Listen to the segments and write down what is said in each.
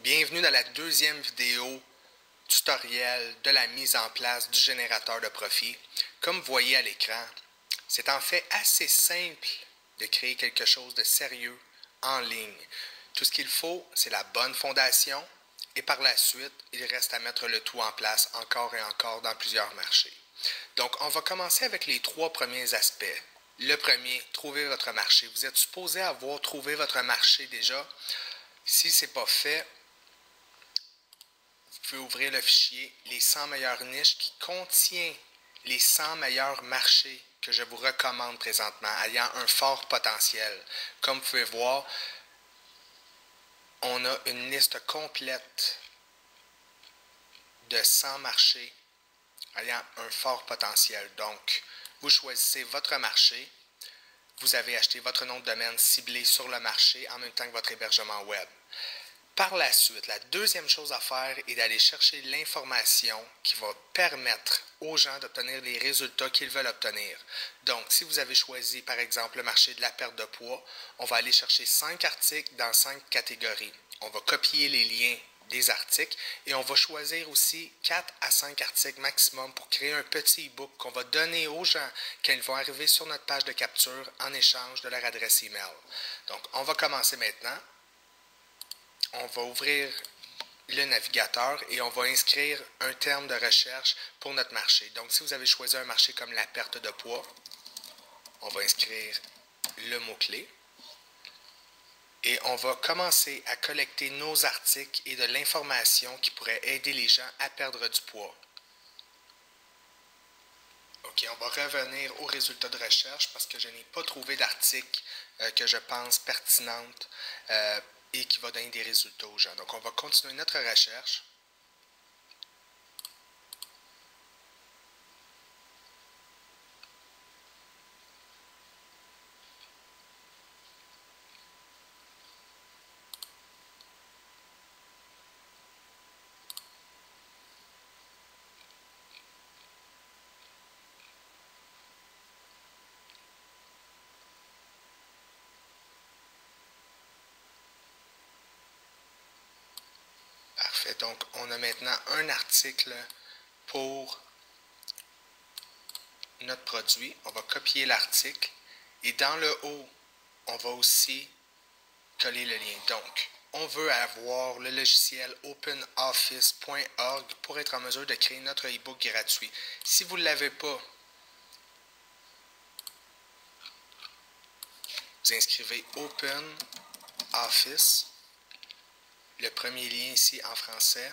Bienvenue dans la deuxième vidéo tutoriel de la mise en place du générateur de profit. Comme vous voyez à l'écran, c'est en fait assez simple de créer quelque chose de sérieux en ligne. Tout ce qu'il faut, c'est la bonne fondation et par la suite, il reste à mettre le tout en place encore et encore dans plusieurs marchés. Donc, on va commencer avec les trois premiers aspects. Le premier, trouver votre marché. Vous êtes supposé avoir trouvé votre marché déjà. Si ce n'est pas fait, vous pouvez ouvrir le fichier les 100 meilleures niches qui contient les 100 meilleurs marchés que je vous recommande présentement, ayant un fort potentiel. Comme vous pouvez voir, on a une liste complète de 100 marchés ayant un fort potentiel. Donc, vous choisissez votre marché. Vous avez acheté votre nom de domaine ciblé sur le marché en même temps que votre hébergement web. Par la suite, la deuxième chose à faire est d'aller chercher l'information qui va permettre aux gens d'obtenir les résultats qu'ils veulent obtenir. Donc, si vous avez choisi, par exemple, le marché de la perte de poids, on va aller chercher 5 articles dans 5 catégories. On va copier les liens des articles et on va choisir aussi 4 à 5 articles maximum pour créer un petit e-book qu'on va donner aux gens quand ils vont arriver sur notre page de capture en échange de leur adresse email. Donc, on va commencer maintenant. On va ouvrir le navigateur et on va inscrire un terme de recherche pour notre marché. Donc, si vous avez choisi un marché comme la perte de poids, on va inscrire le mot-clé. Et on va commencer à collecter nos articles et de l'information qui pourrait aider les gens à perdre du poids. OK, on va revenir aux résultats de recherche parce que je n'ai pas trouvé d'article que je pense pertinente et qui va donner des résultats aux gens. Donc, on va continuer notre recherche. Parfait. Donc, on a maintenant un article pour notre produit. On va copier l'article et dans le haut, on va aussi coller le lien. Donc, on veut avoir le logiciel openoffice.org pour être en mesure de créer notre e-book gratuit. Si vous ne l'avez pas, vous inscrivez Open Office. Le premier lien ici en français.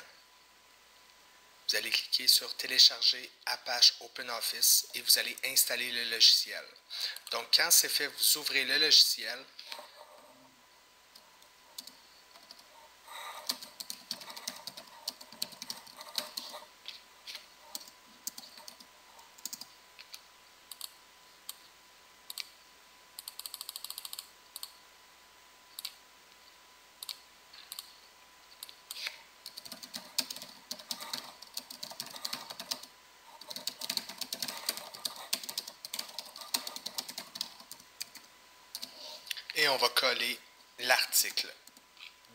Vous allez cliquer sur télécharger Apache OpenOffice et vous allez installer le logiciel. Donc, quand c'est fait, vous ouvrez le logiciel. Et on va coller l'article.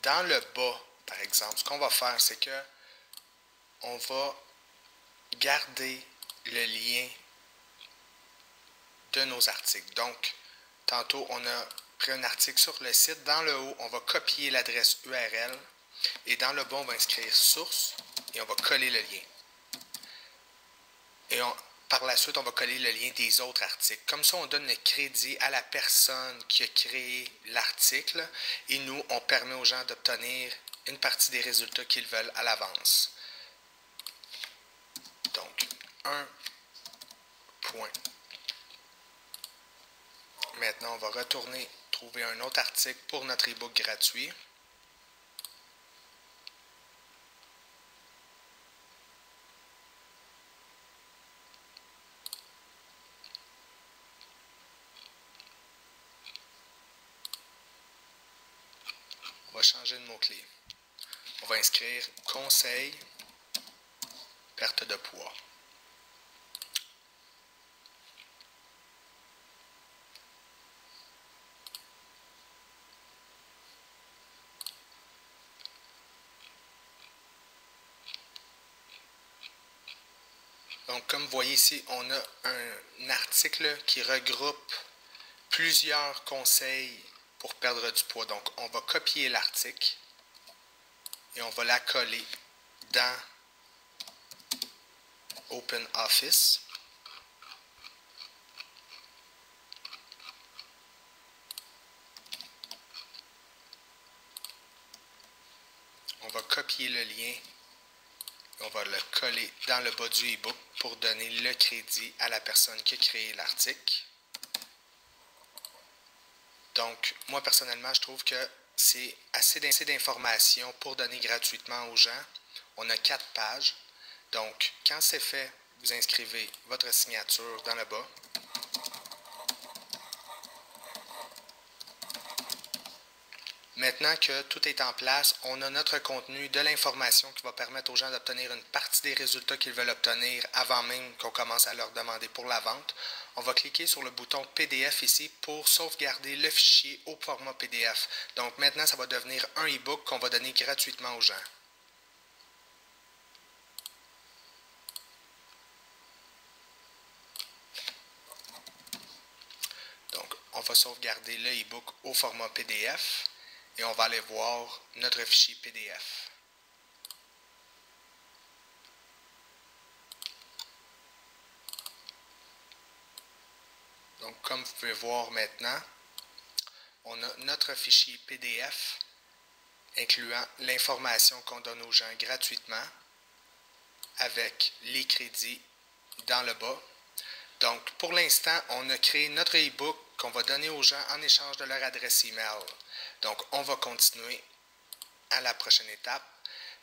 Dans le bas, par exemple, ce qu'on va faire, c'est que on va garder le lien de nos articles. Donc, tantôt, on a pris un article sur le site. Dans le haut, on va copier l'adresse URL. Et dans le bas, on va inscrire source et on va coller le lien. Et par la suite, on va coller le lien des autres articles. Comme ça, on donne le crédit à la personne qui a créé l'article et nous, on permet aux gens d'obtenir une partie des résultats qu'ils veulent à l'avance. Donc, un point. Maintenant, on va retourner trouver un autre article pour notre e-book gratuit. On va changer de mot-clé. On va inscrire conseil, perte de poids. Donc, comme vous voyez ici, on a un article qui regroupe plusieurs conseils pour perdre du poids. Donc, on va copier l'article et on va la coller dans OpenOffice. On va copier le lien et on va le coller dans le bas du e-book pour donner le crédit à la personne qui a créé l'article. Donc, moi personnellement, je trouve que c'est assez d'informations pour donner gratuitement aux gens. On a 4 pages. Donc, quand c'est fait, vous inscrivez votre signature dans le bas. Maintenant que tout est en place, on a notre contenu, de l'information qui va permettre aux gens d'obtenir une partie des résultats qu'ils veulent obtenir avant même qu'on commence à leur demander pour la vente. On va cliquer sur le bouton PDF ici pour sauvegarder le fichier au format PDF. Donc maintenant, ça va devenir un e-book qu'on va donner gratuitement aux gens. Donc, on va sauvegarder le e-book au format PDF. Et on va aller voir notre fichier PDF. Donc, comme vous pouvez voir maintenant, on a notre fichier PDF incluant l'information qu'on donne aux gens gratuitement avec les crédits dans le bas. Donc, pour l'instant, on a créé notre e-book qu'on va donner aux gens en échange de leur adresse email. Donc, on va continuer à la prochaine étape.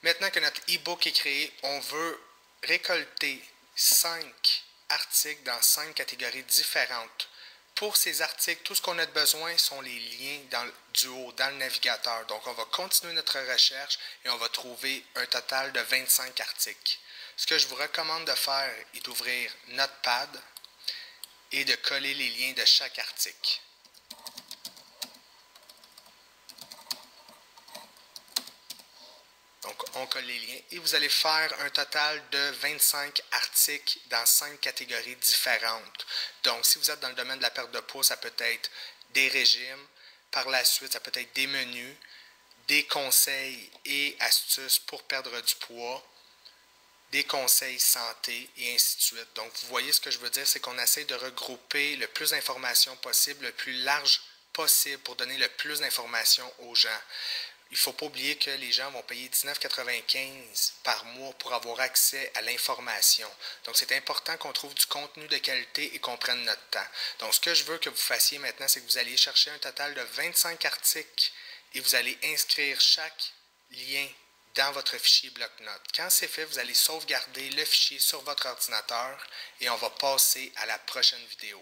Maintenant que notre e-book est créé, on veut récolter 5 articles dans 5 catégories différentes. Pour ces articles, tout ce qu'on a besoin sont les liens du haut, dans le navigateur. Donc, on va continuer notre recherche et on va trouver un total de 25 articles. Ce que je vous recommande de faire est d'ouvrir Notepad et de coller les liens de chaque article. Donc, on colle les liens et vous allez faire un total de 25 articles dans 5 catégories différentes. Donc, si vous êtes dans le domaine de la perte de poids, ça peut être des régimes. Par la suite, ça peut être des menus, des conseils et astuces pour perdre du poids, des conseils santé et ainsi de suite. Donc, vous voyez ce que je veux dire, c'est qu'on essaie de regrouper le plus d'informations possible, le plus large possible pour donner le plus d'informations aux gens. Il ne faut pas oublier que les gens vont payer $19,95 par mois pour avoir accès à l'information. Donc, c'est important qu'on trouve du contenu de qualité et qu'on prenne notre temps. Donc, ce que je veux que vous fassiez maintenant, c'est que vous allez chercher un total de 25 articles et vous allez inscrire chaque lien dans votre fichier bloc-notes. Quand c'est fait, vous allez sauvegarder le fichier sur votre ordinateur et on va passer à la prochaine vidéo.